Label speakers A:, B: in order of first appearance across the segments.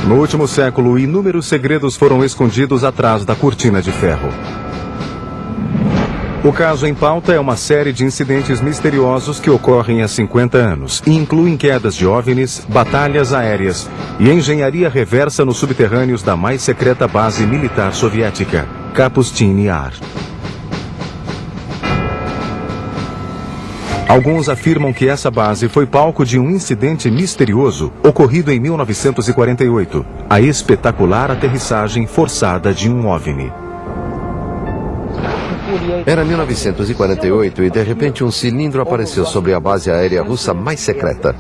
A: No último século, inúmeros segredos foram escondidos atrás da cortina de ferro. O caso em pauta é uma série de incidentes misteriosos que ocorrem há 50 anos e incluem quedas de OVNIs, batalhas aéreas e engenharia reversa nos subterrâneos da mais secreta base militar soviética, Kapustin Yar. Alguns afirmam que essa base foi palco de um incidente misterioso ocorrido em 1948, a espetacular aterrissagem forçada de um OVNI.
B: Era 1948 e de repente um cilindro apareceu sobre a base aérea russa mais secreta.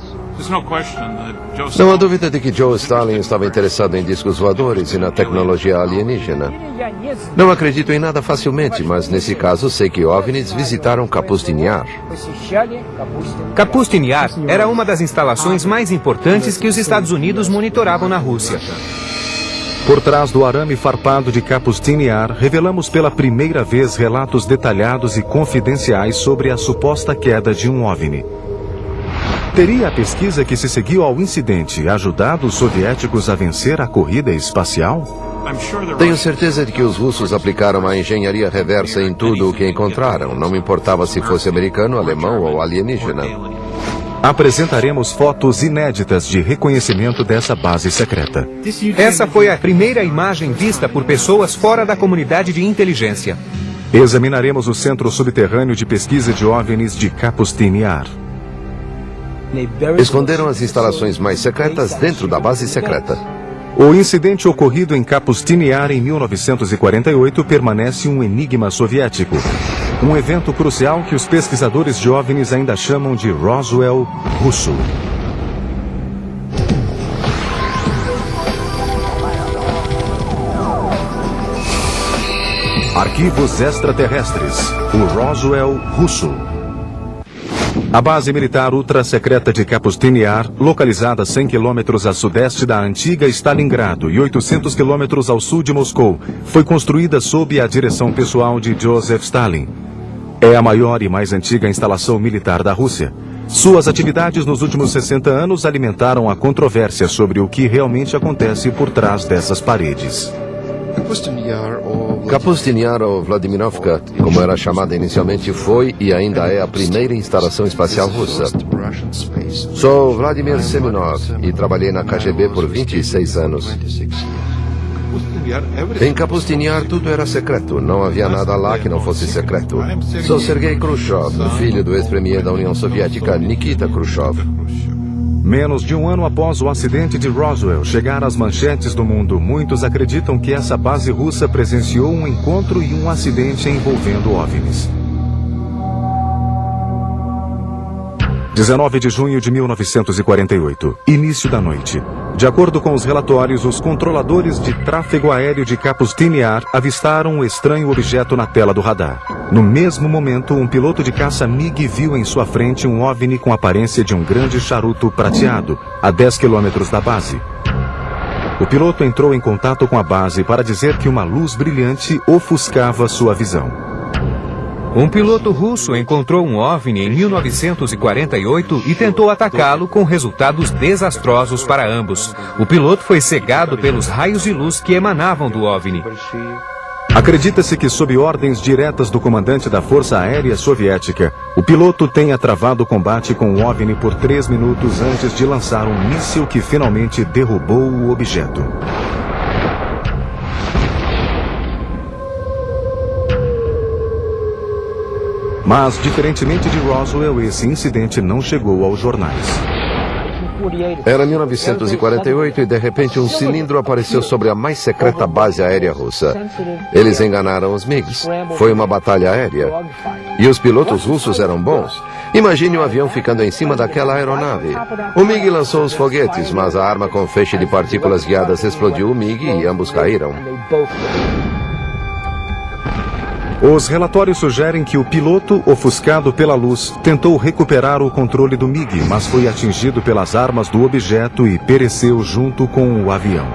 B: Não há dúvida de que Joe Stalin estava interessado em discos voadores e na tecnologia alienígena. Não acredito em nada facilmente, mas nesse caso sei que OVNIs visitaram Kapustin Yar.
C: Kapustin Yar era uma das instalações mais importantes que os Estados Unidos monitoravam na Rússia.
A: Por trás do arame farpado de Kapustin Yar, revelamos pela primeira vez relatos detalhados e confidenciais sobre a suposta queda de um OVNI. Teria a pesquisa que se seguiu ao incidente ajudado os soviéticos a vencer a corrida espacial?
B: Tenho certeza de que os russos aplicaram a engenharia reversa em tudo o que encontraram, não me importava se fosse americano, alemão ou alienígena.
A: Apresentaremos fotos inéditas de reconhecimento dessa base secreta.
C: Essa foi a primeira imagem vista por pessoas fora da comunidade de inteligência.
A: Examinaremos o Centro Subterrâneo de Pesquisa de OVNIs de Kapustin Yar.
B: Esconderam as instalações mais secretas dentro da base secreta.
A: O incidente ocorrido em Kapustin Yar em 1948 permanece um enigma soviético. Um evento crucial que os pesquisadores de OVNIs ainda chamam de Roswell russo. Arquivos extraterrestres. O Roswell russo. A base militar ultra-secreta de Kapustin Yar, localizada a 100 quilômetros a sudeste da antiga Stalingrado e 800 quilômetros ao sul de Moscou, foi construída sob a direção pessoal de Joseph Stalin. É a maior e mais antiga instalação militar da Rússia. Suas atividades nos últimos 60 anos alimentaram a controvérsia sobre o que realmente acontece por trás dessas paredes.
B: Kapustin Yar, ou Vladimirovka, como era chamada inicialmente, foi e ainda é a primeira instalação espacial russa. Sou Vladimir Semenov e trabalhei na KGB por 26 anos. Em Kapustin Yar tudo era secreto, não havia nada lá que não fosse secreto. Sou Sergei Khrushchev, filho do ex-premier da União Soviética, Nikita Khrushchev.
A: Menos de um ano após o acidente de Roswell chegar às manchetes do mundo, muitos acreditam que essa base russa presenciou um encontro e um acidente envolvendo OVNIs. 19 de junho de 1948, início da noite. De acordo com os relatórios, os controladores de tráfego aéreo de Kapustin Yar avistaram um estranho objeto na tela do radar. No mesmo momento, um piloto de caça MiG viu em sua frente um OVNI com aparência de um grande charuto prateado, a 10 quilômetros da base. O piloto entrou em contato com a base para dizer que uma luz brilhante ofuscava sua visão.
C: Um piloto russo encontrou um OVNI em 1948 e tentou atacá-lo com resultados desastrosos para ambos. O piloto foi cegado pelos raios de luz que emanavam do OVNI.
A: Acredita-se que, sob ordens diretas do comandante da Força Aérea Soviética, o piloto tenha travado o combate com o OVNI por 3 minutos antes de lançar um míssil que finalmente derrubou o objeto. Mas, diferentemente de Roswell, esse incidente não chegou aos jornais.
B: Era 1948 e de repente um cilindro apareceu sobre a mais secreta base aérea russa. Eles enganaram os MiGs. Foi uma batalha aérea. E os pilotos russos eram bons. Imagine um avião ficando em cima daquela aeronave. O MiG lançou os foguetes, mas a arma com feixe de partículas guiadas explodiu o MiG e ambos caíram.
A: Os relatórios sugerem que o piloto, ofuscado pela luz, tentou recuperar o controle do MiG, mas foi atingido pelas armas do objeto e pereceu junto com o avião.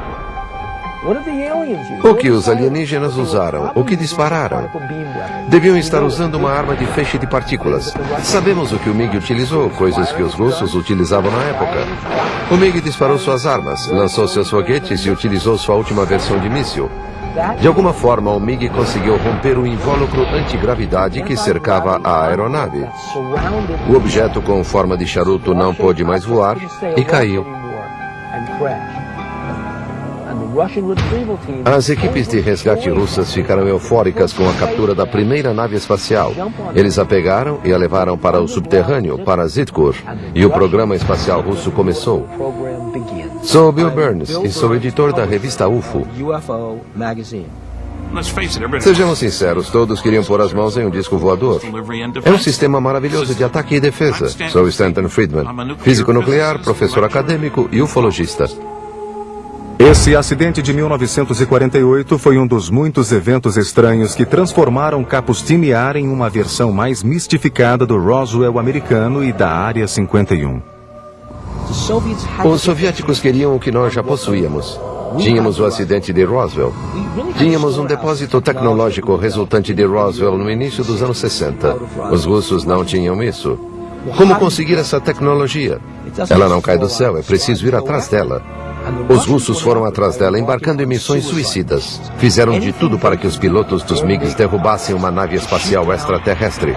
B: O que os alienígenas usaram? O que dispararam? Deviam estar usando uma arma de feixe de partículas. Sabemos o que o MiG utilizou, coisas que os russos utilizavam na época. O MiG disparou suas armas, lançou seus foguetes e utilizou sua última versão de míssil. De alguma forma, o MiG conseguiu romper o invólucro antigravidade que cercava a aeronave. O objeto com forma de charuto não pôde mais voar e caiu. As equipes de resgate russas ficaram eufóricas com a captura da primeira nave espacial. Eles a pegaram e a levaram para o subterrâneo, para Zitkur, e o programa espacial russo começou. Sou Bill Burns e sou editor da revista UFO. Sejamos sinceros, todos queriam pôr as mãos em um disco voador. É um sistema maravilhoso de ataque e defesa. Sou Stanton Friedman, físico nuclear, professor acadêmico e ufologista.
A: Esse acidente de 1948 foi um dos muitos eventos estranhos que transformaram Kapustini-Yar em uma versão mais mistificada do Roswell americano e da Área 51.
B: Os soviéticos queriam o que nós já possuíamos. Tínhamos o acidente de Roswell. Tínhamos um depósito tecnológico resultante de Roswell no início dos anos 60. Os russos não tinham isso. Como conseguir essa tecnologia? Ela não cai do céu, é preciso ir atrás dela. Os russos foram atrás dela, embarcando em missões suicidas. Fizeram de tudo para que os pilotos dos MiGs derrubassem uma nave espacial extraterrestre.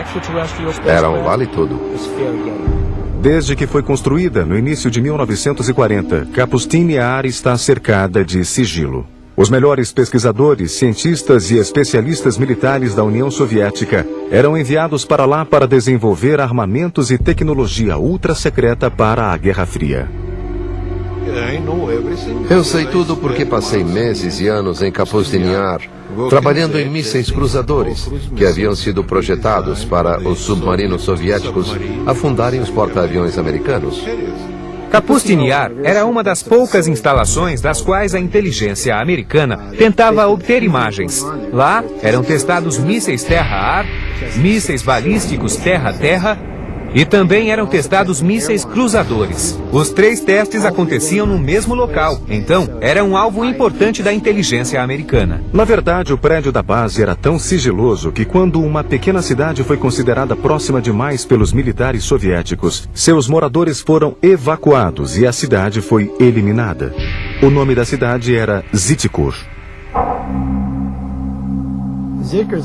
B: Era um vale tudo.
A: Desde que foi construída, no início de 1940, Kapustini-Yar está cercada de sigilo. Os melhores pesquisadores, cientistas e especialistas militares da União Soviética eram enviados para lá para desenvolver armamentos e tecnologia ultra-secreta para a Guerra Fria.
B: Eu sei tudo porque passei meses e anos em Kapustini-Yar, trabalhando em mísseis cruzadores que haviam sido projetados para os submarinos soviéticos afundarem os porta-aviões americanos.
C: Kapustini-Yar era uma das poucas instalações das quais a inteligência americana tentava obter imagens. Lá eram testados mísseis terra-ar, mísseis balísticos terra-terra e também eram testados mísseis cruzadores. Os 3 testes aconteciam no mesmo local, então era um alvo importante da inteligência americana.
A: Na verdade, o prédio da base era tão sigiloso que quando uma pequena cidade foi considerada próxima demais pelos militares soviéticos, seus moradores foram evacuados e a cidade foi eliminada. O nome da cidade era Zitkur.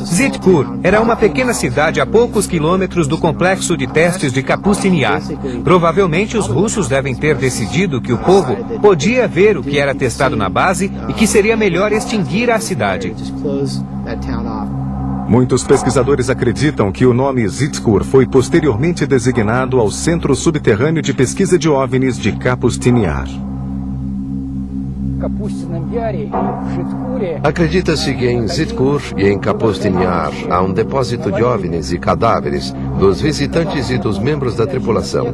C: Zitkur era uma pequena cidade a poucos quilômetros do complexo de testes de Kapustini-Yar. Provavelmente os russos devem ter decidido que o povo podia ver o que era testado na base e que seria melhor extinguir a cidade.
A: Muitos pesquisadores acreditam que o nome Zitkur foi posteriormente designado ao Centro Subterrâneo de Pesquisa de OVNIs de Kapustini-Yar.
B: Acredita-se que em Zitkur e em Kapustini-Yar há um depósito de OVNIs e cadáveres dos visitantes e dos membros da tripulação.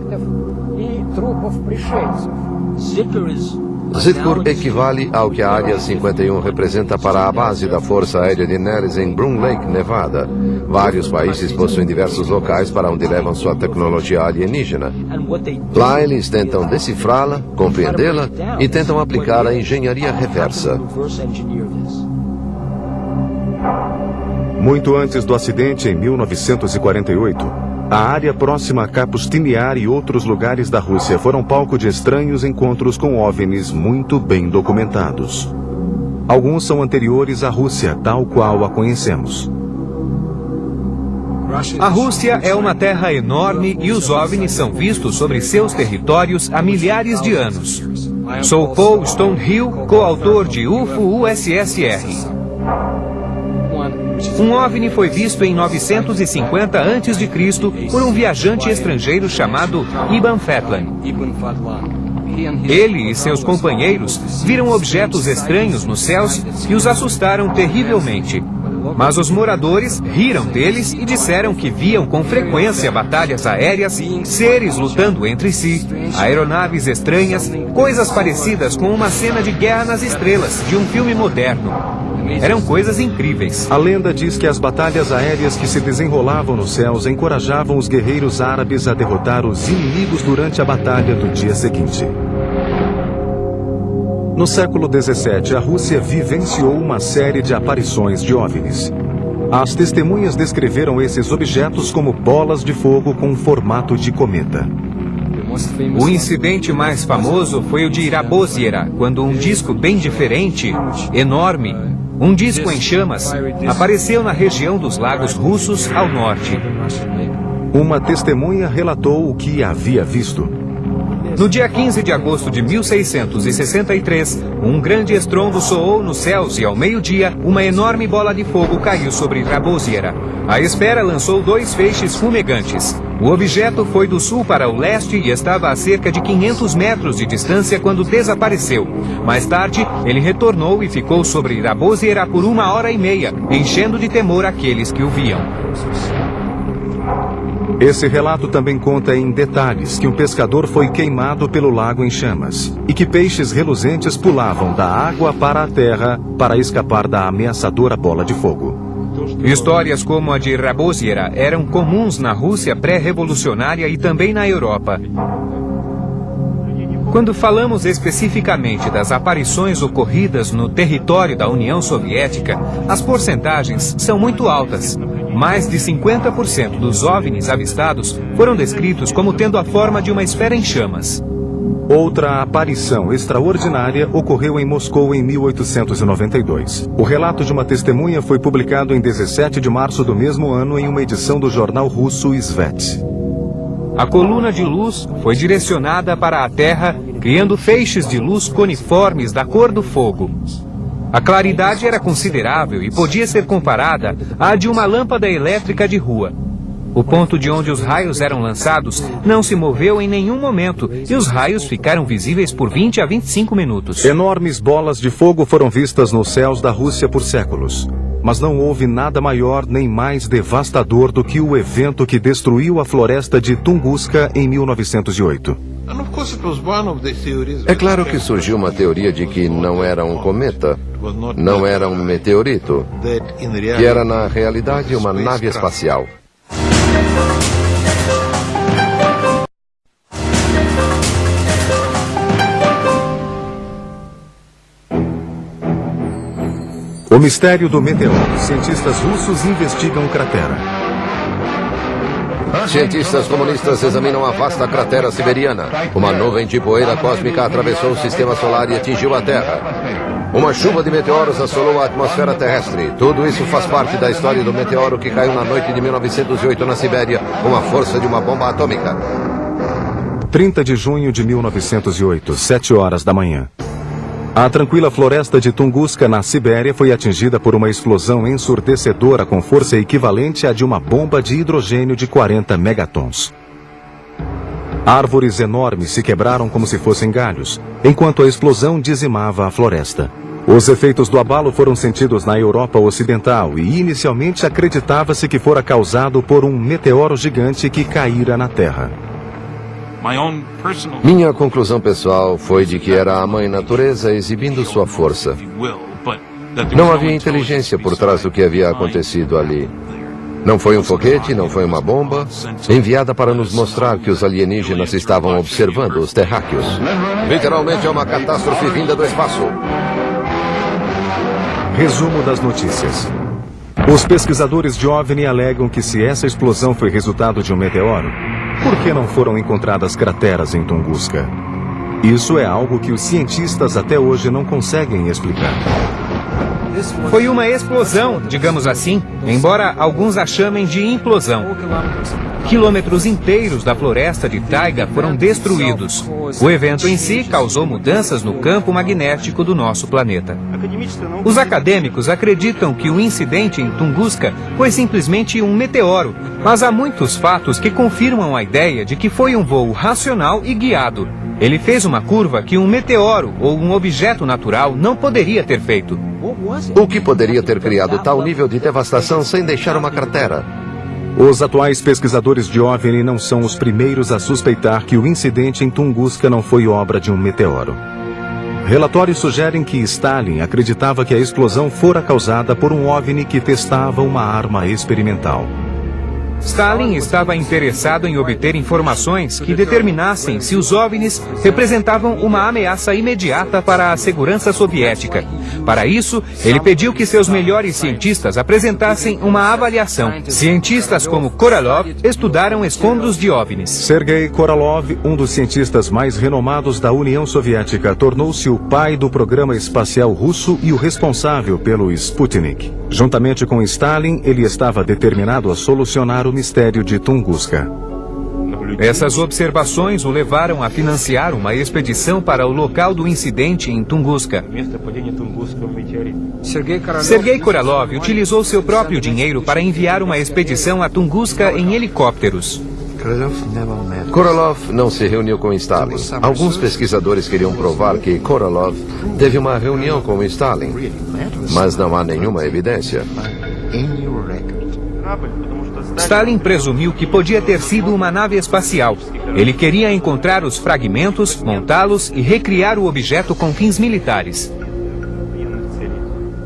B: Zitkur equivale ao que a Área 51 representa para a base da Força Aérea de Nellis em Groom Lake, Nevada. Vários países possuem diversos locais para onde levam sua tecnologia alienígena. Lá eles tentam decifrá-la, compreendê-la e tentam aplicar a engenharia reversa.
A: Muito antes do acidente, em 1948, a área próxima a Kapustini-Yar e outros lugares da Rússia foram palco de estranhos encontros com OVNIs muito bem documentados. Alguns são anteriores à Rússia, tal qual a conhecemos.
C: A Rússia é uma terra enorme e os OVNIs são vistos sobre seus territórios há milhares de anos. Sou Paul Stonehill, coautor de UFO USSR. Um OVNI foi visto em 950 a.C. por um viajante estrangeiro chamado Ibn Fetlan. Ele e seus companheiros viram objetos estranhos nos céus e os assustaram terrivelmente. Mas os moradores riram deles e disseram que viam com frequência batalhas aéreas, seres lutando entre si, aeronaves estranhas, coisas parecidas com uma cena de Guerra nas Estrelas, de um filme moderno. Eram coisas incríveis.
A: A lenda diz que as batalhas aéreas que se desenrolavam nos céus encorajavam os guerreiros árabes a derrotar os inimigos durante a batalha do dia seguinte. No século XVII, a Rússia vivenciou uma série de aparições de OVNIs. As testemunhas descreveram esses objetos como bolas de fogo com formato de cometa.
C: O incidente mais famoso foi o de Rabozyera, quando um disco bem diferente, enorme, um disco em chamas, apareceu na região dos lagos russos ao norte.
A: Uma testemunha relatou o que havia visto.
C: No dia 15 de agosto de 1663, um grande estrondo soou nos céus e, ao meio-dia, uma enorme bola de fogo caiu sobre Rabozyera. A esfera lançou 2 feixes fumegantes. O objeto foi do sul para o leste e estava a cerca de 500 metros de distância quando desapareceu. Mais tarde, ele retornou e ficou sobre Rabozyera por 1h30, enchendo de temor aqueles que o viam.
A: Esse relato também conta em detalhes que um pescador foi queimado pelo lago em chamas e que peixes reluzentes pulavam da água para a terra para escapar da ameaçadora bola de fogo.
C: Histórias como a de Rabozyera eram comuns na Rússia pré-revolucionária e também na Europa. Quando falamos especificamente das aparições ocorridas no território da União Soviética, as porcentagens são muito altas. Mais de 50% dos OVNIs avistados foram descritos como tendo a forma de uma esfera em chamas.
A: Outra aparição extraordinária ocorreu em Moscou em 1892. O relato de uma testemunha foi publicado em 17 de março do mesmo ano em uma edição do jornal russo Svet.
C: A coluna de luz foi direcionada para a Terra, criando feixes de luz coniformes da cor do fogo. A claridade era considerável e podia ser comparada à de uma lâmpada elétrica de rua. O ponto de onde os raios eram lançados não se moveu em nenhum momento e os raios ficaram visíveis por 20 a 25 minutos.
A: Enormes bolas de fogo foram vistas nos céus da Rússia por séculos. Mas não houve nada maior nem mais devastador do que o evento que destruiu a floresta de Tunguska em 1908.
B: É claro que surgiu uma teoria de que não era um cometa, não era um meteorito, que era na realidade uma nave espacial.
A: O mistério do meteoro. Cientistas russos investigam cratera.
B: Cientistas comunistas examinam a vasta cratera siberiana. Uma nuvem de poeira cósmica atravessou o sistema solar e atingiu a Terra. Uma chuva de meteoros assolou a atmosfera terrestre. Tudo isso faz parte da história do meteoro que caiu na noite de 1908 na Sibéria com a força de uma bomba atômica.
A: 30 de junho de 1908, 7 horas da manhã. A tranquila floresta de Tunguska, na Sibéria, foi atingida por uma explosão ensurdecedora com força equivalente à de uma bomba de hidrogênio de 40 megatons. Árvores enormes se quebraram como se fossem galhos, enquanto a explosão dizimava a floresta. Os efeitos do abalo foram sentidos na Europa Ocidental e inicialmente acreditava-se que fora causado por um meteoro gigante que caíra na Terra.
B: Minha conclusão pessoal foi de que era a mãe natureza exibindo sua força. Não havia inteligência por trás do que havia acontecido ali. Não foi um foguete, não foi uma bomba, enviada para nos mostrar que os alienígenas estavam observando os terráqueos. Literalmente é uma catástrofe vinda do espaço.
A: Resumo das notícias. Os pesquisadores de OVNI alegam que se essa explosão foi resultado de um meteoro, por que não foram encontradas crateras em Tunguska? Isso é algo que os cientistas até hoje não conseguem explicar.
C: Foi uma explosão, digamos assim, embora alguns a chamem de implosão. Quilômetros inteiros da floresta de taiga foram destruídos. O evento em si causou mudanças no campo magnético do nosso planeta. Os acadêmicos acreditam que o incidente em Tunguska foi simplesmente um meteoro, mas há muitos fatos que confirmam a ideia de que foi um voo racional e guiado. Ele fez uma curva que um meteoro ou um objeto natural não poderia ter feito.
B: O que poderia ter criado tal nível de devastação sem deixar uma cratera?
A: Os atuais pesquisadores de OVNI não são os primeiros a suspeitar que o incidente em Tunguska não foi obra de um meteoro. Relatórios sugerem que Stalin acreditava que a explosão fora causada por um OVNI que testava uma arma experimental.
C: Stalin estava interessado em obter informações que determinassem se os OVNIs representavam uma ameaça imediata para a segurança soviética. Para isso, ele pediu que seus melhores cientistas apresentassem uma avaliação. Cientistas como Korolev estudaram escombros de OVNIs.
A: Sergei Korolev, um dos cientistas mais renomados da União Soviética, tornou-se o pai do programa espacial russo e o responsável pelo Sputnik. Juntamente com Stalin, ele estava determinado a solucionar o mistério de Tunguska.
C: Essas observações o levaram a financiar uma expedição para o local do incidente em Tunguska. Sergei Korolev utilizou seu próprio dinheiro para enviar uma expedição a Tunguska em helicópteros.
B: Korolev não se reuniu com Stalin. Alguns pesquisadores queriam provar que Korolev teve uma reunião com Stalin, mas não há nenhuma evidência.
C: Stalin presumiu que podia ter sido uma nave espacial. Ele queria encontrar os fragmentos, montá-los e recriar o objeto com fins militares.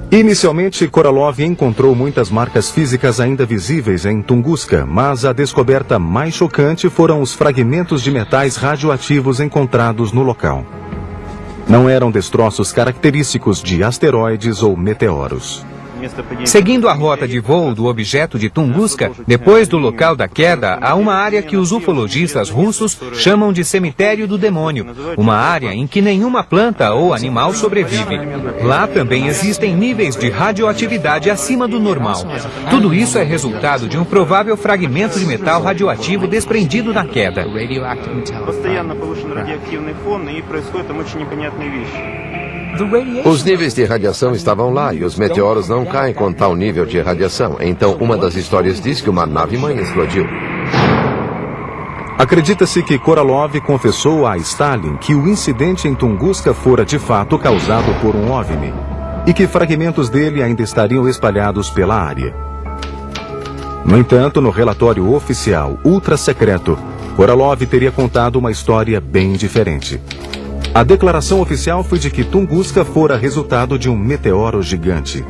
A: Inicialmente, Korolev encontrou muitas marcas físicas ainda visíveis em Tunguska, mas a descoberta mais chocante foram os fragmentos de metais radioativos encontrados no local. Não eram destroços característicos de asteroides ou meteoros.
C: Seguindo a rota de voo do objeto de Tunguska, depois do local da queda, há uma área que os ufologistas russos chamam de cemitério do demônio, uma área em que nenhuma planta ou animal sobrevive. Lá também existem níveis de radioatividade acima do normal. Tudo isso é resultado de um provável fragmento de metal radioativo desprendido na queda.
B: Os níveis de radiação estavam lá e os meteoros não caem com tal nível de radiação. Então, uma das histórias diz que uma nave-mãe explodiu.
A: Acredita-se que Korolev confessou a Stalin que o incidente em Tunguska fora de fato causado por um OVNI e que fragmentos dele ainda estariam espalhados pela área. No entanto, no relatório oficial ultra-secreto, Korolev teria contado uma história bem diferente. A declaração oficial foi de que Tunguska fora resultado de um meteoro gigante.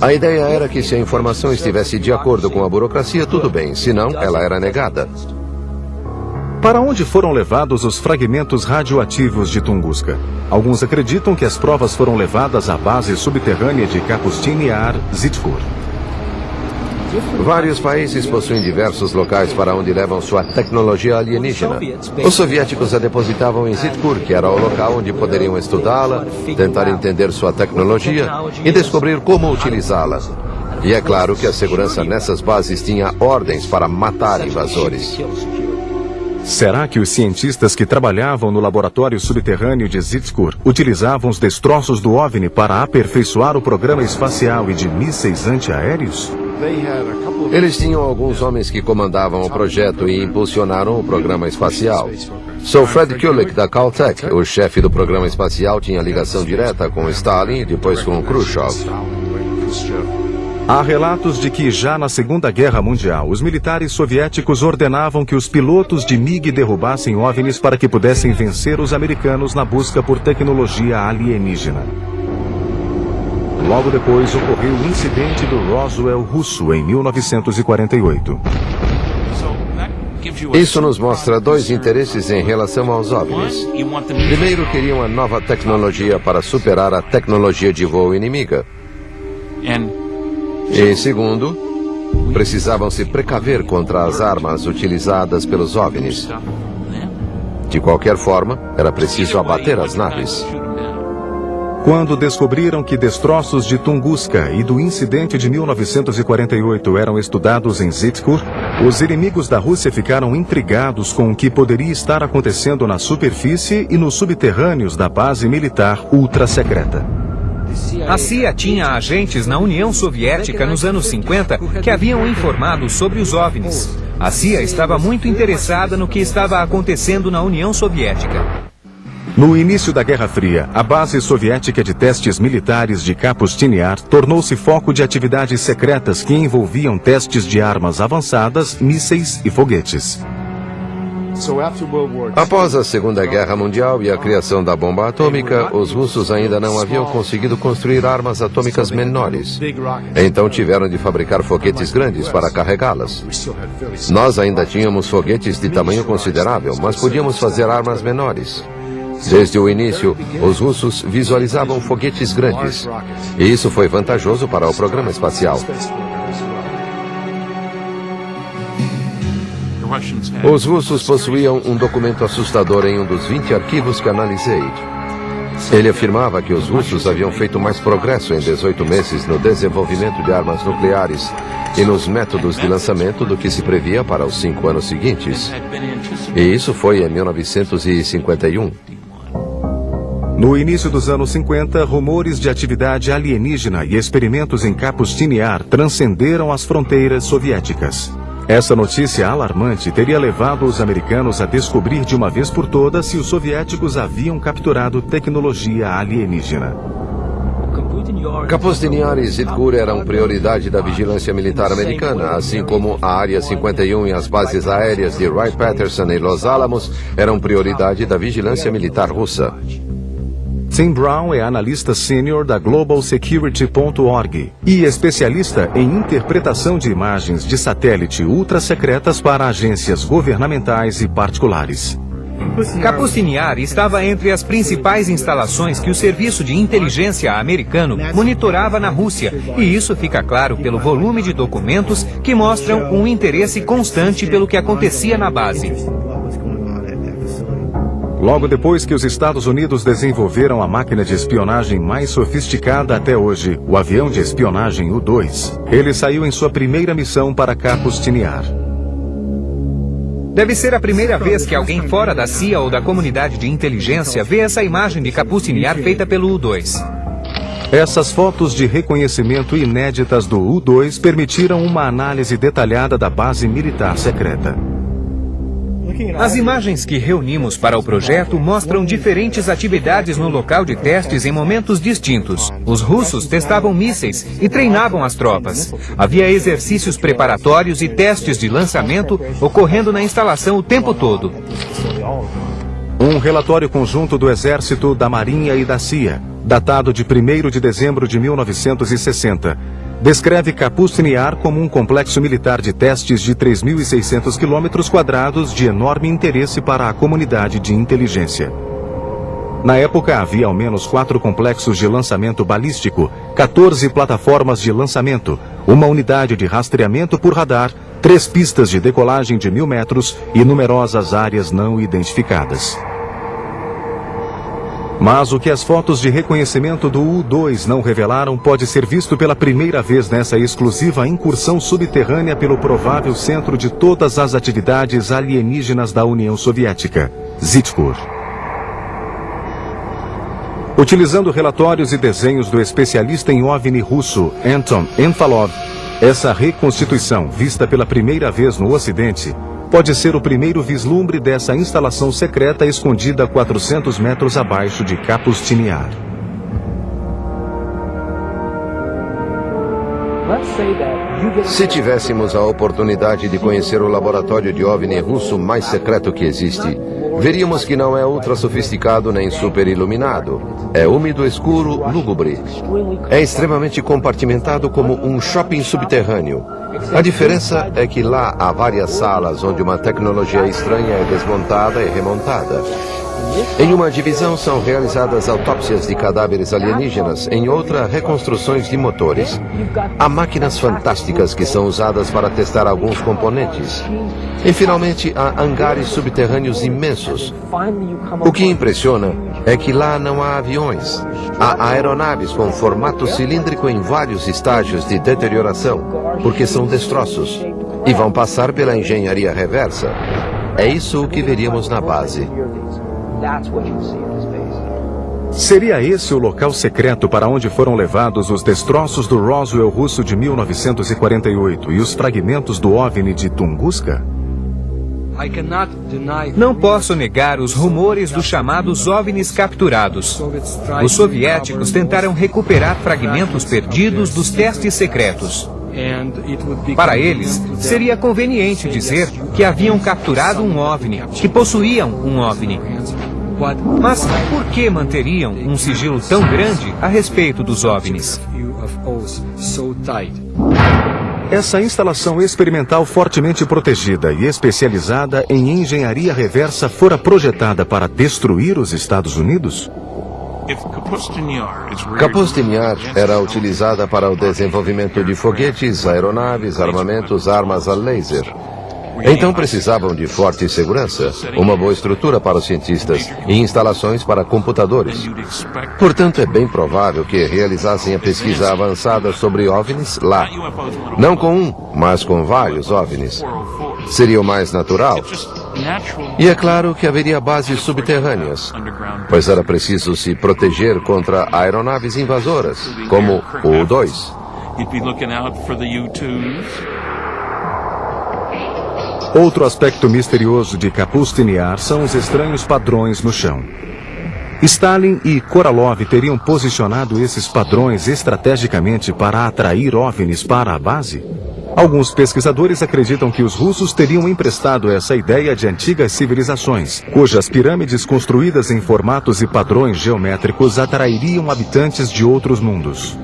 B: A ideia era que se a informação estivesse de acordo com a burocracia, tudo bem, senão ela era negada.
A: Para onde foram levados os fragmentos radioativos de Tunguska? Alguns acreditam que as provas foram levadas à base subterrânea de Kapustin Yar, Zitkur.
B: Vários países possuem diversos locais para onde levam sua tecnologia alienígena. Os soviéticos a depositavam em Zitkur, que era o local onde poderiam estudá-la, tentar entender sua tecnologia e descobrir como utilizá-la. E é claro que a segurança nessas bases tinha ordens para matar invasores.
A: Será que os cientistas que trabalhavam no laboratório subterrâneo de Zitkur utilizavam os destroços do OVNI para aperfeiçoar o programa espacial e de mísseis antiaéreos?
B: Eles tinham alguns homens que comandavam o projeto e impulsionaram o programa espacial. Sir Fred Kulik, da Caltech, o chefe do programa espacial, tinha ligação direta com Stalin e depois com Khrushchev.
A: Há relatos de que já na Segunda Guerra Mundial, os militares soviéticos ordenavam que os pilotos de MiG derrubassem OVNIs para que pudessem vencer os americanos na busca por tecnologia alienígena. Logo depois ocorreu o incidente do Roswell russo em 1948.
B: Isso nos mostra dois interesses em relação aos OVNIs. Primeiro, queriam a nova tecnologia para superar a tecnologia de voo inimiga. E segundo, precisavam se precaver contra as armas utilizadas pelos OVNIs. De qualquer forma, era preciso abater as naves.
A: Quando descobriram que destroços de Tunguska e do incidente de 1948 eram estudados em Zitkur, os inimigos da Rússia ficaram intrigados com o que poderia estar acontecendo na superfície e nos subterrâneos da base militar ultra-secreta.
C: A CIA tinha agentes na União Soviética nos anos 50 que haviam informado sobre os OVNIs. A CIA estava muito interessada no que estava acontecendo na União Soviética.
A: No início da Guerra Fria, a base soviética de testes militares de Kapustin Yar tornou-se foco de atividades secretas que envolviam testes de armas avançadas, mísseis e foguetes.
B: Após a Segunda Guerra Mundial e a criação da bomba atômica, os russos ainda não haviam conseguido construir armas atômicas menores. Então tiveram de fabricar foguetes grandes para carregá-las. Nós ainda tínhamos foguetes de tamanho considerável, mas podíamos fazer armas menores. Desde o início, os russos visualizavam foguetes grandes. E isso foi vantajoso para o programa espacial. Os russos possuíam um documento assustador em um dos 20 arquivos que analisei. Ele afirmava que os russos haviam feito mais progresso em 18 meses no desenvolvimento de armas nucleares e nos métodos de lançamento do que se previa para os 5 anos seguintes. E isso foi em 1951.
A: No início dos anos 50, rumores de atividade alienígena e experimentos em Kapustin-Yar transcenderam as fronteiras soviéticas. Essa notícia alarmante teria levado os americanos a descobrir de uma vez por todas se os soviéticos haviam capturado tecnologia alienígena.
B: Kapustin-Yar e Zitkur eram prioridade da vigilância militar americana, assim como a Área 51 e as bases aéreas de Wright-Patterson e Los Alamos eram prioridade da vigilância militar russa.
A: Tim Brown é analista sênior da GlobalSecurity.org e especialista em interpretação de imagens de satélite ultra-secretas para agências governamentais e particulares.
C: Kapustin-Yar estava entre as principais instalações que o serviço de inteligência americano monitorava na Rússia, e isso fica claro pelo volume de documentos que mostram um interesse constante pelo que acontecia na base.
A: Logo depois que os Estados Unidos desenvolveram a máquina de espionagem mais sofisticada até hoje, o avião de espionagem U-2, ele saiu em sua primeira missão para Kapustin-Yar.
C: Deve ser a primeira vez que alguém fora da CIA ou da comunidade de inteligência vê essa imagem de Kapustin-Yar feita pelo U-2.
A: Essas fotos de reconhecimento inéditas do U-2 permitiram uma análise detalhada da base militar secreta.
C: As imagens que reunimos para o projeto mostram diferentes atividades no local de testes em momentos distintos. Os russos testavam mísseis e treinavam as tropas. Havia exercícios preparatórios e testes de lançamento ocorrendo na instalação o tempo todo.
A: Um relatório conjunto do Exército, da Marinha e da CIA, datado de 1º de dezembro de 1960, descreve Kapustin-Yar como um complexo militar de testes de 3.600 km² de enorme interesse para a comunidade de inteligência. Na época, havia ao menos 4 complexos de lançamento balístico, 14 plataformas de lançamento, uma unidade de rastreamento por radar, 3 pistas de decolagem de 1.000 metros e numerosas áreas não identificadas. Mas o que as fotos de reconhecimento do U-2 não revelaram pode ser visto pela primeira vez nessa exclusiva incursão subterrânea pelo provável centro de todas as atividades alienígenas da União Soviética, Zitkur. Utilizando relatórios e desenhos do especialista em OVNI russo Anton Enfalov, essa reconstituição, vista pela primeira vez no Ocidente, pode ser o primeiro vislumbre dessa instalação secreta escondida a 400 metros abaixo de Kapustin-Yar.
B: Se tivéssemos a oportunidade de conhecer o laboratório de OVNI russo mais secreto que existe, veríamos que não é ultra sofisticado nem super iluminado. É úmido, escuro, lúgubre. É extremamente compartimentado como um shopping subterrâneo. A diferença é que lá há várias salas onde uma tecnologia estranha é desmontada e remontada. Em uma divisão são realizadas autópsias de cadáveres alienígenas, em outra, reconstruções de motores. Há máquinas fantásticas que são usadas para testar alguns componentes. E, finalmente, há hangares subterrâneos imensos. O que impressiona é que lá não há aviões. Há aeronaves com formato cilíndrico em vários estágios de deterioração, porque são destroços, e vão passar pela engenharia reversa. É isso o que veríamos na base.
A: Seria esse o local secreto para onde foram levados os destroços do Roswell russo de 1948 e os fragmentos do OVNI de Tunguska?
C: Não posso negar os rumores dos chamados OVNIs capturados. Os soviéticos tentaram recuperar fragmentos perdidos dos testes secretos. Para eles, seria conveniente dizer que haviam capturado um OVNI, que possuíam um OVNI. Mas por que manteriam um sigilo tão grande a respeito dos OVNIs?
A: Essa instalação experimental fortemente protegida e especializada em engenharia reversa fora projetada para destruir os Estados Unidos?
B: Kapustin Yar era utilizada para o desenvolvimento de foguetes, aeronaves, armamentos, armas a laser. Então precisavam de forte segurança, uma boa estrutura para os cientistas e instalações para computadores. Portanto, é bem provável que realizassem a pesquisa avançada sobre OVNIs lá. Não com um, mas com vários OVNIs. Seria o mais natural. E é claro que haveria bases subterrâneas, pois era preciso se proteger contra aeronaves invasoras, como o U-2.
A: Outro aspecto misterioso de Kapustin Yar são os estranhos padrões no chão. Stalin e Korolev teriam posicionado esses padrões estrategicamente para atrair OVNIs para a base? Alguns pesquisadores acreditam que os russos teriam emprestado essa ideia de antigas civilizações, cujas pirâmides construídas em formatos e padrões geométricos atrairiam habitantes de outros mundos.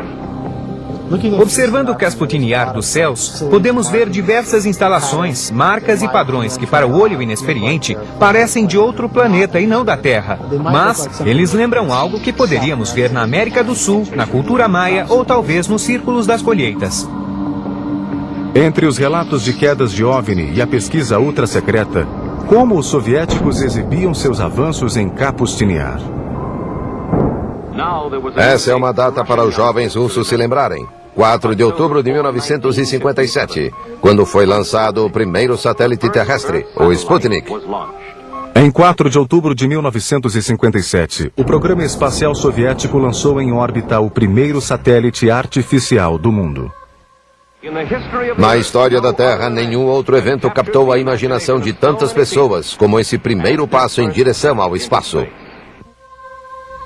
C: Observando o Kapustin Yar dos céus, podemos ver diversas instalações, marcas e padrões que para o olho inexperiente parecem de outro planeta e não da Terra. Mas eles lembram algo que poderíamos ver na América do Sul, na cultura maia ou talvez nos círculos das colheitas.
A: Entre os relatos de quedas de OVNI e a pesquisa ultra-secreta, como os soviéticos exibiam seus avanços em Kapustin Yar?
B: Essa é uma data para os jovens russos se lembrarem. 4 de outubro de 1957, quando foi lançado o primeiro satélite terrestre, o Sputnik.
A: Em 4 de outubro de 1957, o programa espacial soviético lançou em órbita o primeiro satélite artificial do mundo.
B: Na história da Terra, nenhum outro evento captou a imaginação de tantas pessoas como esse primeiro passo em direção ao espaço.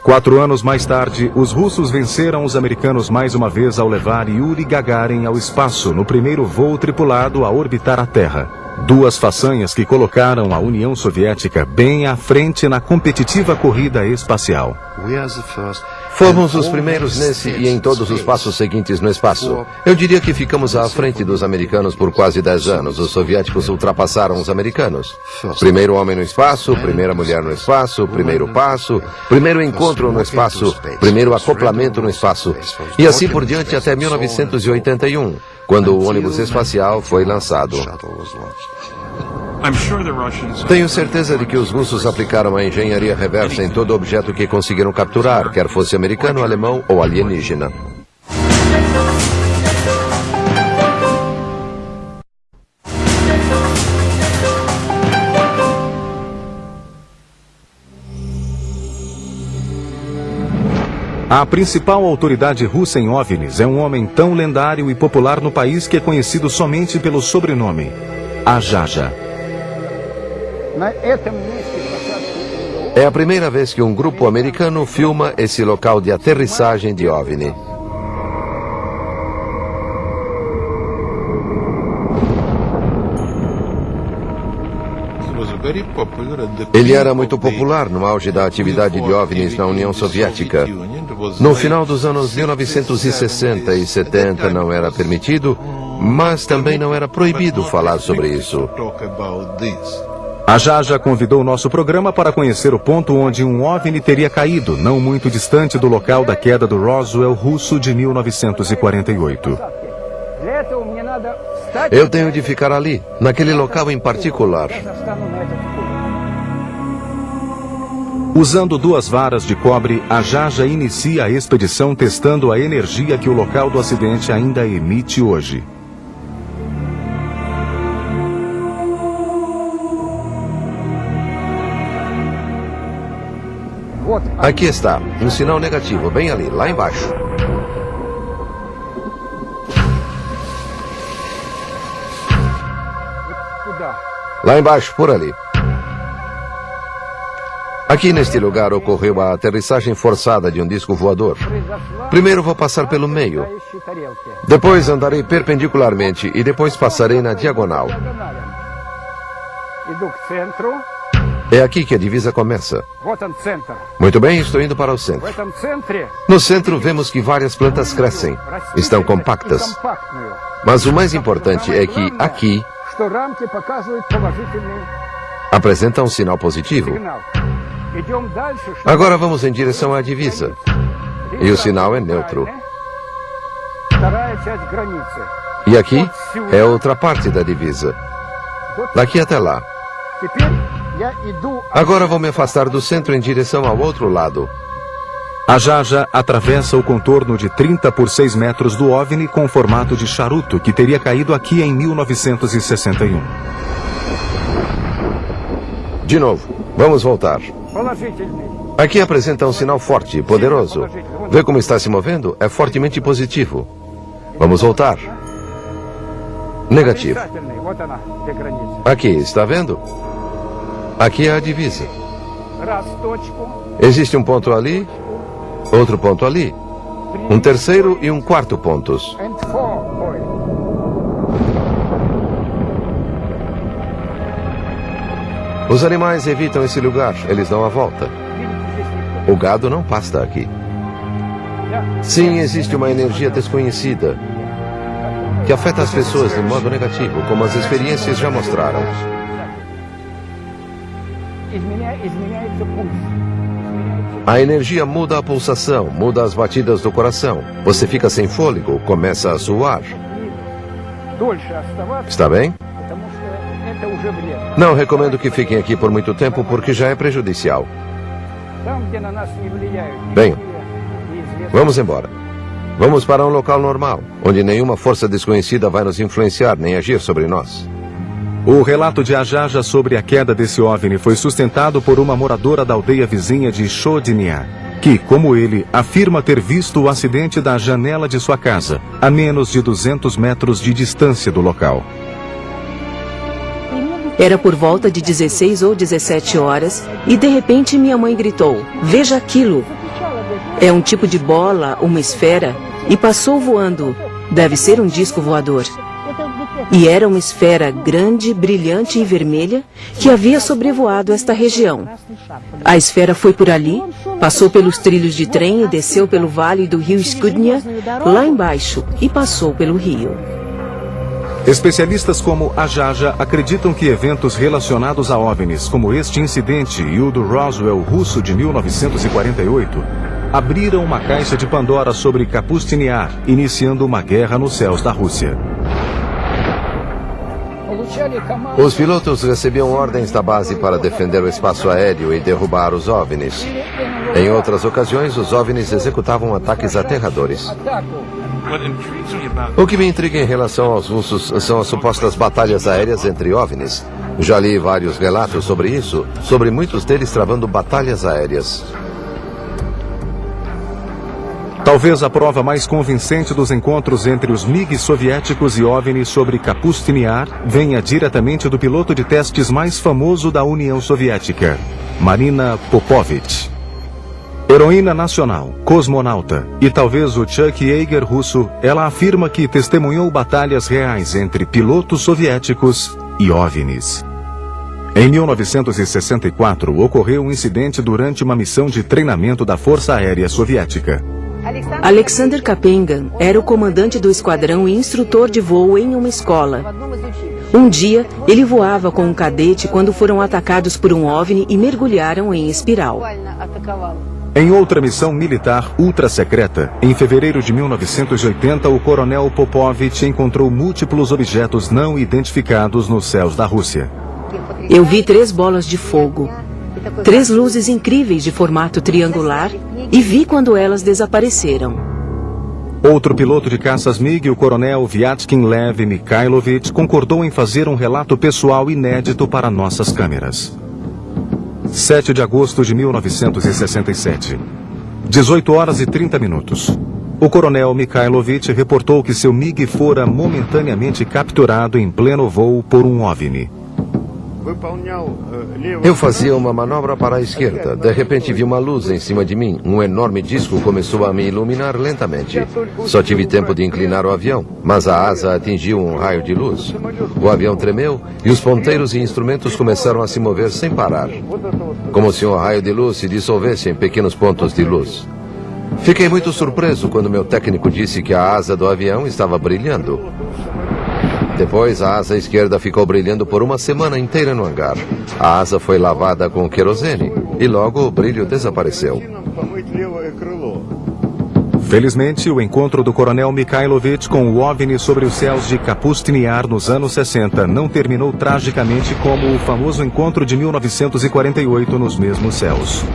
A: 4 anos mais tarde, os russos venceram os americanos mais uma vez ao levar Yuri Gagarin ao espaço no primeiro voo tripulado a orbitar a Terra. 2 façanhas que colocaram a União Soviética bem à frente na competitiva corrida espacial.
B: Fomos os primeiros nesse e em todos os passos seguintes no espaço. Eu diria que ficamos à frente dos americanos por quase 10 anos. Os soviéticos ultrapassaram os americanos. Primeiro homem no espaço, primeira mulher no espaço, primeiro passo, primeiro encontro no espaço, primeiro acoplamento no espaço. E assim por diante até 1981, quando o ônibus espacial foi lançado. Tenho certeza de que os russos aplicaram a engenharia reversa em todo objeto que conseguiram capturar, quer fosse americano, alemão ou alienígena.
A: A principal autoridade russa em OVNIs é um homem tão lendário e popular no país que é conhecido somente pelo sobrenome Ajaja.
B: É a primeira vez que um grupo americano filma esse local de aterrissagem de OVNI. Ele era muito popular no auge da atividade de OVNIs na União Soviética. No final dos anos 1960 e 70 não era permitido, mas também não era proibido falar sobre isso.
A: Ajaja convidou nosso programa para conhecer o ponto onde um OVNI teria caído, não muito distante do local da queda do Roswell russo de 1948.
B: Eu tenho de ficar ali, naquele local em particular.
A: Usando 2 varas de cobre, Ajaja inicia a expedição testando a energia que o local do acidente ainda emite hoje.
B: Aqui está, um sinal negativo, bem ali, lá embaixo. Lá embaixo, por ali. Aqui neste lugar ocorreu a aterrissagem forçada de um disco voador. Primeiro vou passar pelo meio. Depois andarei perpendicularmente e depois passarei na diagonal. É aqui que a divisa começa. Muito bem, estou indo para o centro. No centro vemos que várias plantas crescem. Estão compactas. Mas o mais importante é que aqui apresenta um sinal positivo. Agora vamos em direção à divisa. E o sinal é neutro. E aqui é outra parte da divisa. Daqui até lá. Agora vou me afastar do centro em direção ao outro lado.
A: A Jaja atravessa o contorno de 30 por 6 metros do OVNI com formato de charuto que teria caído aqui em 1961.
B: De novo, vamos voltar. Aqui apresenta um sinal forte e poderoso. Vê como está se movendo? É fortemente positivo. Vamos voltar. Negativo. Aqui, está vendo? Aqui é a divisa. Existe um ponto ali, outro ponto ali, um terceiro e um quarto pontos. Os animais evitam esse lugar, eles dão a volta. O gado não pasta aqui. Sim, existe uma energia desconhecida que afeta as pessoas de modo negativo, como as experiências já mostraram. A energia muda a pulsação, muda as batidas do coração. Você fica sem fôlego, começa a suar. Está bem? Não recomendo que fiquem aqui por muito tempo porque já é prejudicial. Venham. Vamos embora. Vamos para um local normal, onde nenhuma força desconhecida vai nos influenciar nem agir sobre nós.
A: O relato de Ajaja sobre a queda desse OVNI foi sustentado por uma moradora da aldeia vizinha de Chodinia, que, como ele, afirma ter visto o acidente da janela de sua casa, a menos de 200 metros de distância do local.
D: Era por volta de 16 ou 17 horas e, de repente, minha mãe gritou: "Veja aquilo! É um tipo de bola, uma esfera, e passou voando. Deve ser um disco voador." E era uma esfera grande, brilhante e vermelha que havia sobrevoado esta região. A esfera foi por ali, passou pelos trilhos de trem e desceu pelo vale do rio Skudnia, lá embaixo, e passou pelo rio.
A: Especialistas como Ajaja acreditam que eventos relacionados a OVNIs, como este incidente e o do Roswell russo de 1948, abriram uma caixa de Pandora sobre Kapustiniar, iniciando uma guerra nos céus da Rússia.
B: Os pilotos recebiam ordens da base para defender o espaço aéreo e derrubar os OVNIs. Em outras ocasiões, os OVNIs executavam ataques aterradores. O que me intriga em relação aos russos são as supostas batalhas aéreas entre OVNIs. Já li vários relatos sobre isso, sobre muitos deles travando batalhas aéreas.
A: Talvez a prova mais convincente dos encontros entre os MiGs soviéticos e OVNIs sobre Kapustiniar venha diretamente do piloto de testes mais famoso da União Soviética, Marina Popovich. Heroína nacional, cosmonauta e talvez o Chuck Yeager russo, ela afirma que testemunhou batalhas reais entre pilotos soviéticos e OVNIs. Em 1964, ocorreu um incidente durante uma missão de treinamento da Força Aérea Soviética.
D: Alexander Kapengan era o comandante do esquadrão e instrutor de voo em uma escola. Um dia, ele voava com um cadete quando foram atacados por um OVNI e mergulharam em espiral.
A: Em outra missão militar ultra secreta, em fevereiro de 1980, o coronel Popovich encontrou múltiplos objetos não identificados nos céus da Rússia.
D: Eu vi 3 bolas de fogo, 3 luzes incríveis de formato triangular e vi quando elas desapareceram.
A: Outro piloto de caças MiG, o coronel Vyatkin Lev Mikhailovich, concordou em fazer um relato pessoal inédito para nossas câmeras. 7 de agosto de 1967. 18 horas e 30 minutos. O coronel Mikhailovich reportou que seu MiG fora momentaneamente capturado em pleno voo por um OVNI.
B: Eu fazia uma manobra para a esquerda. De repente vi uma luz em cima de mim. Um enorme disco começou a me iluminar lentamente. Só tive tempo de inclinar o avião, mas a asa atingiu um raio de luz. O avião tremeu e os ponteiros e instrumentos começaram a se mover sem parar, como se um raio de luz se dissolvesse em pequenos pontos de luz. Fiquei muito surpreso quando meu técnico disse que a asa do avião estava brilhando. Depois, a asa esquerda ficou brilhando por uma semana inteira no hangar. A asa foi lavada com querosene e logo o brilho desapareceu.
A: Felizmente, o encontro do coronel Mikhailovich com o OVNI sobre os céus de Kapustin Yar nos anos 60 não terminou tragicamente como o famoso encontro de 1948 nos mesmos céus.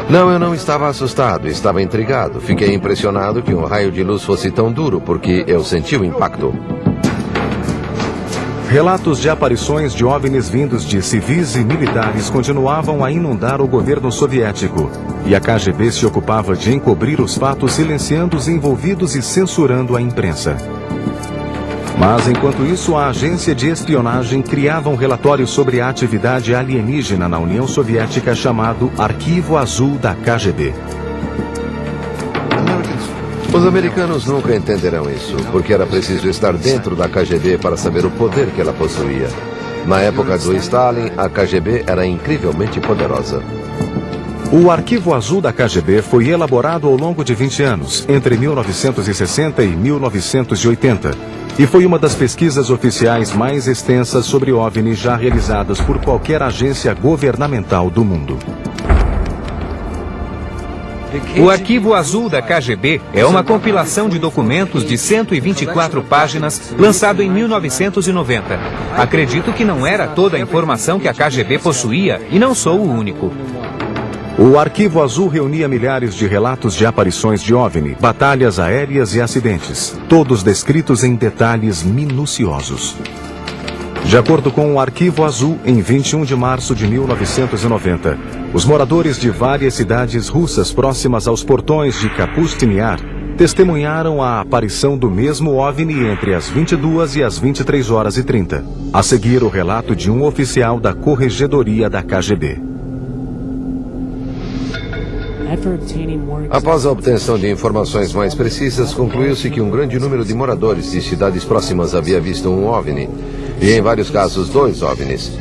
B: Não, eu não estava assustado, estava intrigado. Fiquei impressionado que um raio de luz fosse tão duro, porque eu senti o impacto.
A: Relatos de aparições de OVNIs vindos de civis e militares continuavam a inundar o governo soviético, e a KGB se ocupava de encobrir os fatos, silenciando os envolvidos e censurando a imprensa. Mas, enquanto isso, a agência de espionagem criava um relatório sobre a atividade alienígena na União Soviética chamado Arquivo Azul da KGB.
B: Os americanos nunca entenderão isso, porque era preciso estar dentro da KGB para saber o poder que ela possuía. Na época do Stalin, a KGB era incrivelmente poderosa.
A: O Arquivo Azul da KGB foi elaborado ao longo de 20 anos, entre 1960 e 1980, e foi uma das pesquisas oficiais mais extensas sobre OVNI já realizadas por qualquer agência governamental do mundo.
C: O Arquivo Azul da KGB é uma compilação de documentos de 124 páginas, lançado em 1990. Acredito que não era toda a informação que a KGB possuía, e não sou o único.
A: O Arquivo Azul reunia milhares de relatos de aparições de OVNI, batalhas aéreas e acidentes, todos descritos em detalhes minuciosos. De acordo com o Arquivo Azul, em 21 de março de 1990, os moradores de várias cidades russas próximas aos portões de Kapustin Yar testemunharam a aparição do mesmo OVNI entre as 22 e as 23h30. A seguir, o relato de um oficial da Corregedoria da KGB.
B: Após a obtenção de informações mais precisas, concluiu-se que um grande número de moradores de cidades próximas havia visto um OVNI, e em vários casos 2 OVNIs.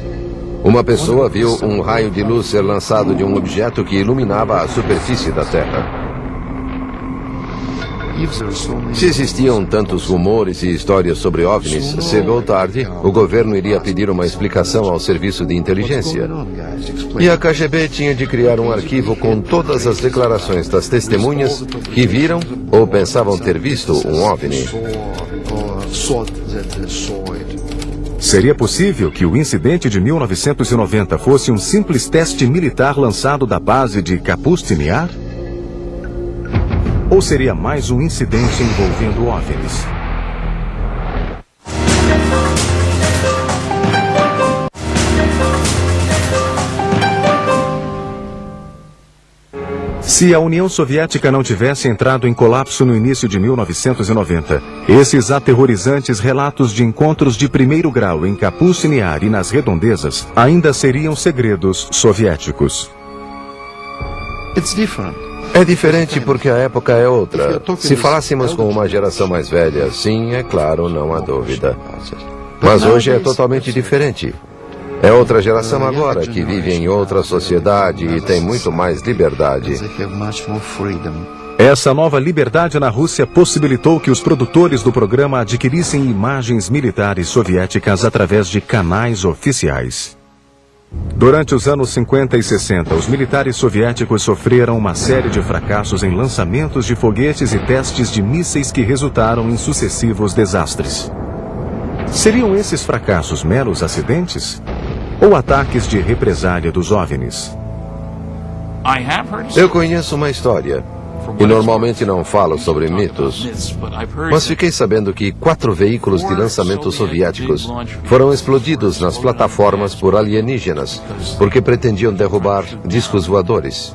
B: Uma pessoa viu um raio de luz ser lançado de um objeto que iluminava a superfície da Terra. Se existiam tantos rumores e histórias sobre OVNIs, cedo ou tarde, o governo iria pedir uma explicação ao serviço de inteligência. E a KGB tinha de criar um arquivo com todas as declarações das testemunhas que viram ou pensavam ter visto um OVNI.
A: Seria possível que o incidente de 1990 fosse um simples teste militar lançado da base de Kapustin Yar? Ou seria mais um incidente envolvendo OVNIs? Se a União Soviética não tivesse entrado em colapso no início de 1990, esses aterrorizantes relatos de encontros de primeiro grau em Kapustin Yar e nas redondezas ainda seriam segredos soviéticos.
B: É diferente porque a época é outra. Se falássemos com uma geração mais velha, sim, é claro, não há dúvida. Mas hoje é totalmente diferente. É outra geração agora que vive em outra sociedade e tem muito mais liberdade.
A: Essa nova liberdade na Rússia possibilitou que os produtores do programa adquirissem imagens militares soviéticas através de canais oficiais. Durante os anos 50 e 60, os militares soviéticos sofreram uma série de fracassos em lançamentos de foguetes e testes de mísseis que resultaram em sucessivos desastres. Seriam esses fracassos meros acidentes? Ou ataques de represália dos OVNIs?
B: Eu conheço uma história, e normalmente não falo sobre mitos, mas fiquei sabendo que 4 veículos de lançamento soviéticos foram explodidos nas plataformas por alienígenas, porque pretendiam derrubar discos voadores.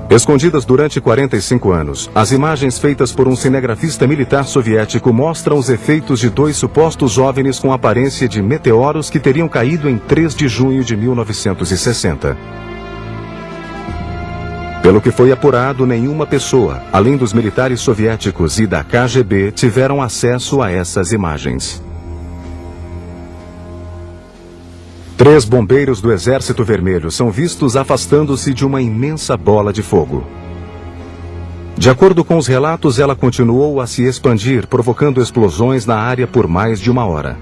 A: Escondidas durante 45 anos, as imagens feitas por um cinegrafista militar soviético mostram os efeitos de 2 supostos OVNIs com aparência de meteoros que teriam caído em 3 de junho de 1960. Pelo que foi apurado, nenhuma pessoa, além dos militares soviéticos e da KGB, tiveram acesso a essas imagens. 3 bombeiros do Exército Vermelho são vistos afastando-se de uma imensa bola de fogo. De acordo com os relatos, ela continuou a se expandir, provocando explosões na área por mais de 1 hora.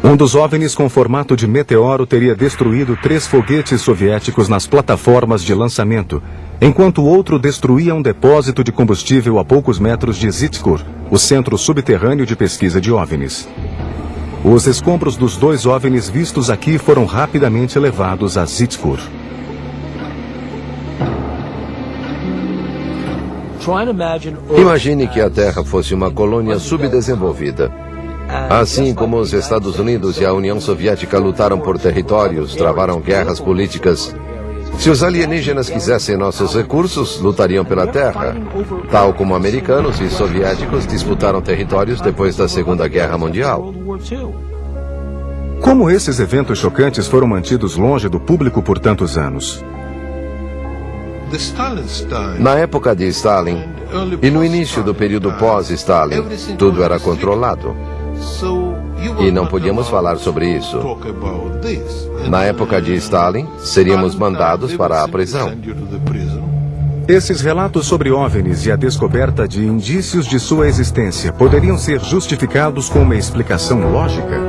A: Um dos OVNIs com formato de meteoro teria destruído 3 foguetes soviéticos nas plataformas de lançamento, enquanto o outro destruía um depósito de combustível a poucos metros de Zhitkur, o centro subterrâneo de pesquisa de OVNIs. Os escombros dos 2 OVNIs vistos aqui foram rapidamente levados a Zhitkur.
B: Imagine que a Terra fosse uma colônia subdesenvolvida. Assim como os Estados Unidos e a União Soviética lutaram por territórios, travaram guerras políticas, se os alienígenas quisessem nossos recursos, lutariam pela Terra, tal como americanos e soviéticos disputaram territórios depois da Segunda Guerra Mundial.
A: Como esses eventos chocantes foram mantidos longe do público por tantos anos?
B: Na época de Stalin e no início do período pós-Stalin, tudo era controlado. E não podíamos falar sobre isso. Na época de Stalin, seríamos mandados para a prisão.
A: Esses relatos sobre OVNIs e a descoberta de indícios de sua existência poderiam ser justificados com uma explicação lógica?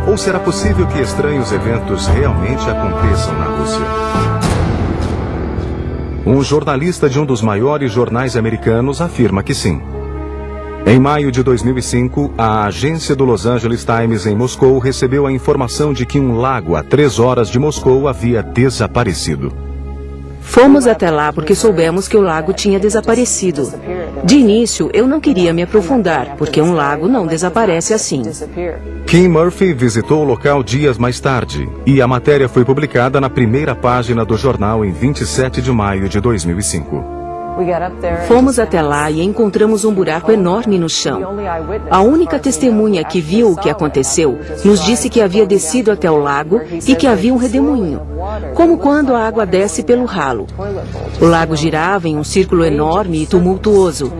A: Ou será possível que estranhos eventos realmente aconteçam na Rússia? Um jornalista de um dos maiores jornais americanos afirma que sim. Em maio de 2005, a agência do Los Angeles Times em Moscou recebeu a informação de que um lago a 3 horas de Moscou havia desaparecido.
D: Fomos até lá porque soubemos que o lago tinha desaparecido. De início, eu não queria me aprofundar, porque um lago não desaparece assim.
A: Kim Murphy visitou o local dias mais tarde, e a matéria foi publicada na primeira página do jornal em 27 de maio de 2005.
D: Fomos até lá e encontramos um buraco enorme no chão. A única testemunha que viu o que aconteceu nos disse que havia descido até o lago e que havia um redemoinho, como quando a água desce pelo ralo. O lago girava em um círculo enorme e tumultuoso.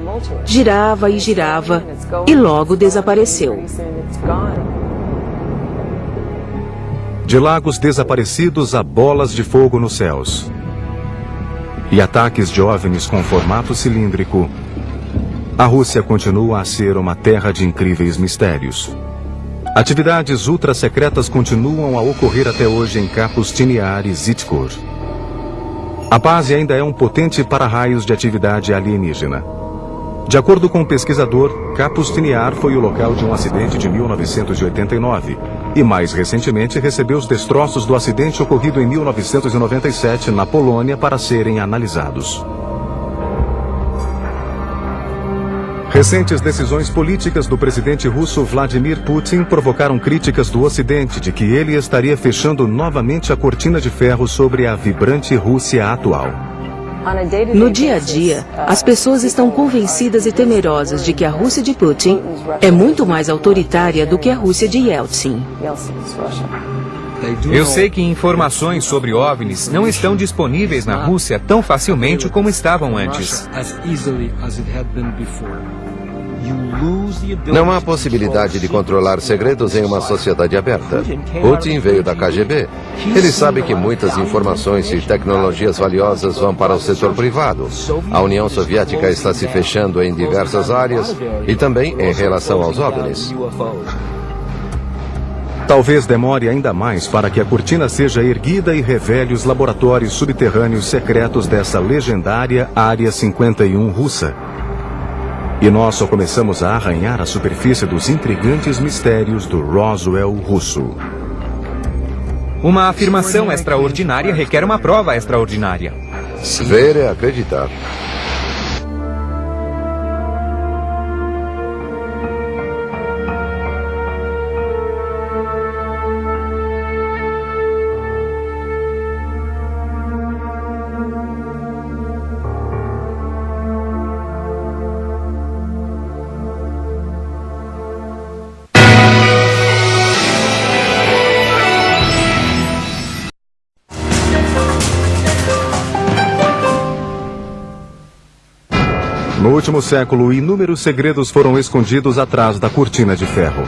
D: Girava e girava e logo desapareceu.
A: De lagos desaparecidos a bolas de fogo nos céus. E ataques de OVNIs com formato cilíndrico, a Rússia continua a ser uma terra de incríveis mistérios. Atividades ultra-secretas continuam a ocorrer até hoje em Kapustin Yar e Zhitkur. A base ainda é um potente para-raios de atividade alienígena. De acordo com o pesquisador, Kapustin Yar foi o local de um acidente de 1989 e, mais recentemente, recebeu os destroços do acidente ocorrido em 1997 na Polônia para serem analisados. Recentes decisões políticas do presidente russo Vladimir Putin provocaram críticas do Ocidente de que ele estaria fechando novamente a cortina de ferro sobre a vibrante Rússia atual.
D: No dia a dia, as pessoas estão convencidas e temerosas de que a Rússia de Putin é muito mais autoritária do que a Rússia de Yeltsin.
C: Eu sei que informações sobre OVNIs não estão disponíveis na Rússia tão facilmente como estavam antes.
B: Não há possibilidade de controlar segredos em uma sociedade aberta. Putin veio da KGB. Ele sabe que muitas informações e tecnologias valiosas vão para o setor privado. A União Soviética está se fechando em diversas áreas e também em relação aos OVNIs.
A: Talvez demore ainda mais para que a cortina seja erguida e revele os laboratórios subterrâneos secretos dessa legendária Área 51 russa. E nós só começamos a arranhar a superfície dos intrigantes mistérios do Roswell russo.
C: Uma afirmação extraordinária requer uma prova extraordinária.
B: Ver é acreditar.
A: último século, inúmeros segredos foram escondidos atrás da cortina de ferro.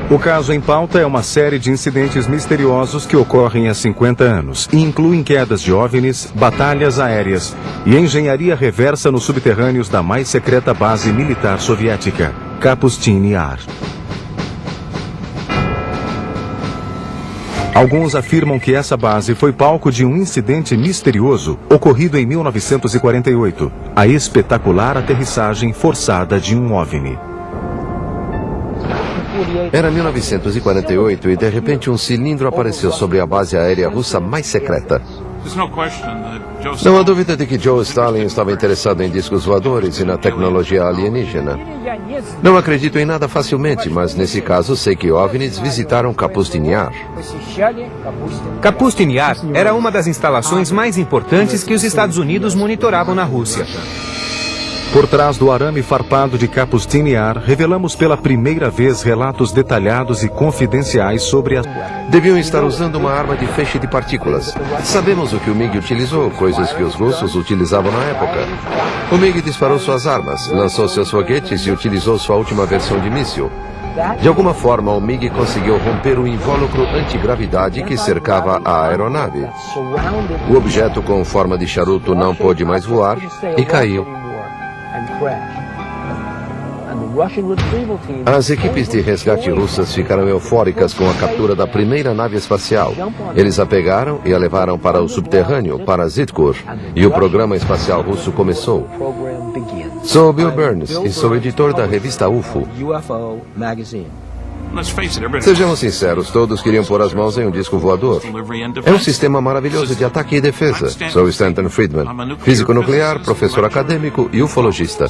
A: O caso em pauta é uma série de incidentes misteriosos que ocorrem há 50 anos e incluem quedas de OVNIs, batalhas aéreas e engenharia reversa nos subterrâneos da mais secreta base militar soviética, Kapustin Yar. Alguns afirmam que essa base foi palco de um incidente misterioso ocorrido em 1948, a espetacular aterrissagem forçada de um OVNI.
B: Era 1948 e de repente um cilindro apareceu sobre a base aérea russa mais secreta. Não há dúvida de que Joe Stalin estava interessado em discos voadores e na tecnologia alienígena. Não acredito em nada facilmente, mas nesse caso sei que OVNIs visitaram Kapustin Yar.
C: Kapustin Yar era uma das instalações mais importantes que os Estados Unidos monitoravam na Rússia.
A: Por trás do arame farpado de Kapustin Yar, revelamos pela primeira vez relatos detalhados e confidenciais sobre a...
B: Deviam estar usando uma arma de feixe de partículas. Sabemos o que o MiG utilizou, coisas que os russos utilizavam na época. O MiG disparou suas armas, lançou seus foguetes e utilizou sua última versão de míssil. De alguma forma, o MiG conseguiu romper o invólucro antigravidade que cercava a aeronave. O objeto com forma de charuto não pôde mais voar e caiu. As equipes de resgate russas ficaram eufóricas com a captura da primeira nave espacial. Eles a pegaram e a levaram para o subterrâneo, para Zitkur, e o programa espacial russo começou. Sou Bill Burns e sou editor da revista UFO. Sejamos sinceros, todos queriam pôr as mãos em um disco voador. É um sistema maravilhoso de ataque e defesa. Sou Stanton Friedman, físico nuclear, professor acadêmico e ufologista.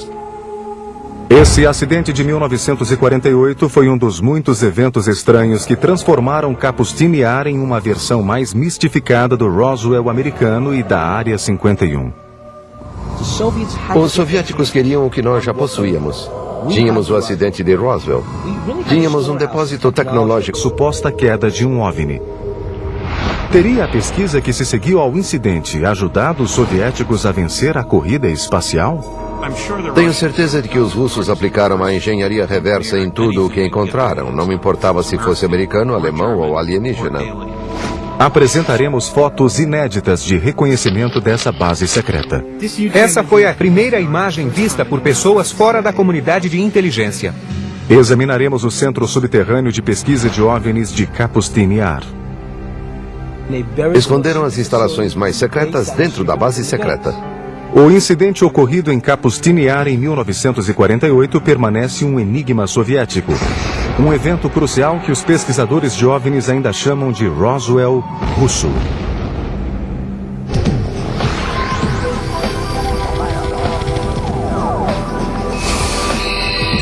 A: Esse acidente de 1948 foi um dos muitos eventos estranhos que transformaram Kapustin Yar em uma versão mais mistificada do Roswell americano e da Área 51.
B: Os soviéticos queriam o que nós já possuíamos. Tínhamos o acidente de Roswell. Tínhamos um depósito tecnológico.
A: Suposta queda de um OVNI. Teria a pesquisa que se seguiu ao incidente ajudado os soviéticos a vencer a corrida espacial?
B: Tenho certeza de que os russos aplicaram a engenharia reversa em tudo o que encontraram. Não me importava se fosse americano, alemão ou alienígena.
A: Apresentaremos fotos inéditas de reconhecimento dessa base secreta.
C: Essa foi a primeira imagem vista por pessoas fora da comunidade de inteligência.
A: Examinaremos o Centro Subterrâneo de Pesquisa de OVNIs de Kapustin Yar.
B: Esconderam as instalações mais secretas dentro da base secreta.
A: O incidente ocorrido em Kapustin Yar em 1948 permanece um enigma soviético. Um evento crucial que os pesquisadores de OVNIs ainda chamam de Roswell russo.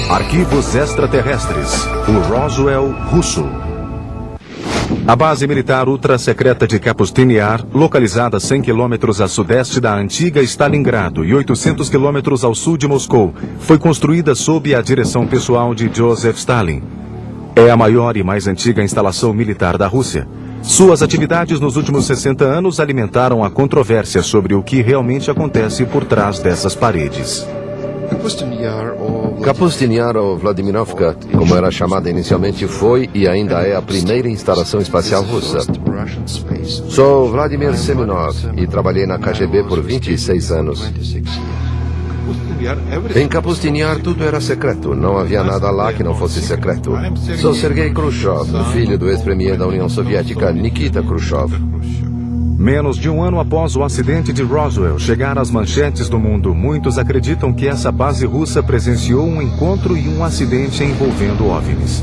A: Arquivos extraterrestres. O Roswell russo. A base militar ultra-secreta de Kapustin Yar, localizada a 100 quilômetros a sudeste da antiga Stalingrado e 800 quilômetros ao sul de Moscou, foi construída sob a direção pessoal de Joseph Stalin. É a maior e mais antiga instalação militar da Rússia. Suas atividades nos últimos 60 anos alimentaram a controvérsia sobre o que realmente acontece por trás dessas paredes.
B: Kapustin Yar, ou Vladimirovka, como era chamada inicialmente, foi e ainda é a primeira instalação espacial russa. Sou Vladimir Semenov e trabalhei na KGB por 26 anos. Em Kapustin Yar tudo era secreto, não havia nada lá que não fosse secreto. Sou Sergei Khrushchev, filho do ex-premier da União Soviética, Nikita Khrushchev.
A: Menos de um ano após o acidente de Roswell chegar às manchetes do mundo, muitos acreditam que essa base russa presenciou um encontro e um acidente envolvendo OVNIs.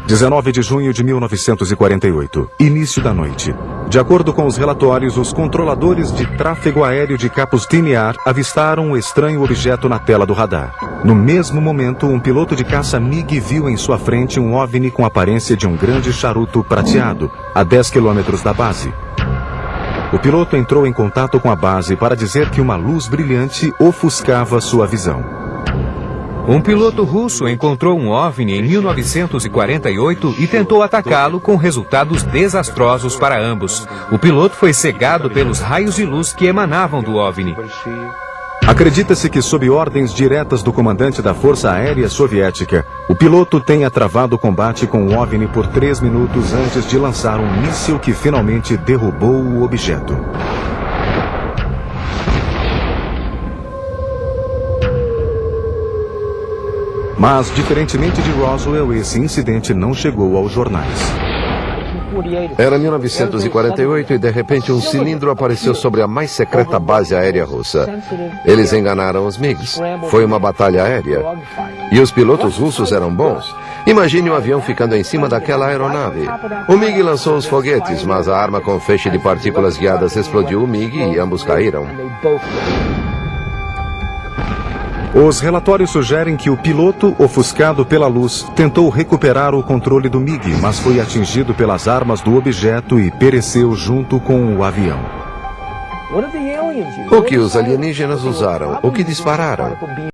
A: 19 de junho de 1948, início da noite. De acordo com os relatórios, os controladores de tráfego aéreo de Kapustin Yar avistaram um estranho objeto na tela do radar. No mesmo momento, um piloto de caça MiG viu em sua frente um OVNI com aparência de um grande charuto prateado, a 10 quilômetros da base. O piloto entrou em contato com a base para dizer que uma luz brilhante ofuscava sua visão.
C: Um piloto russo encontrou um OVNI em 1948 e tentou atacá-lo com resultados desastrosos para ambos. O piloto foi cegado pelos raios de luz que emanavam do OVNI.
A: Acredita-se que, sob ordens diretas do comandante da Força Aérea Soviética, o piloto tenha travado o combate com o OVNI por 3 minutos antes de lançar um míssil que finalmente derrubou o objeto. Mas, diferentemente de Roswell, esse incidente não chegou aos jornais.
B: Era 1948 e de repente um cilindro apareceu sobre a mais secreta base aérea russa. Eles enganaram os MiGs. Foi uma batalha aérea. E os pilotos russos eram bons. Imagine um avião ficando em cima daquela aeronave. O MiG lançou os foguetes, mas a arma com feixe de partículas guiadas explodiu o MiG e ambos caíram.
A: Os relatórios sugerem que o piloto, ofuscado pela luz, tentou recuperar o controle do MiG, mas foi atingido pelas armas do objeto e pereceu junto com o avião.
B: O que os alienígenas usaram? O que dispararam?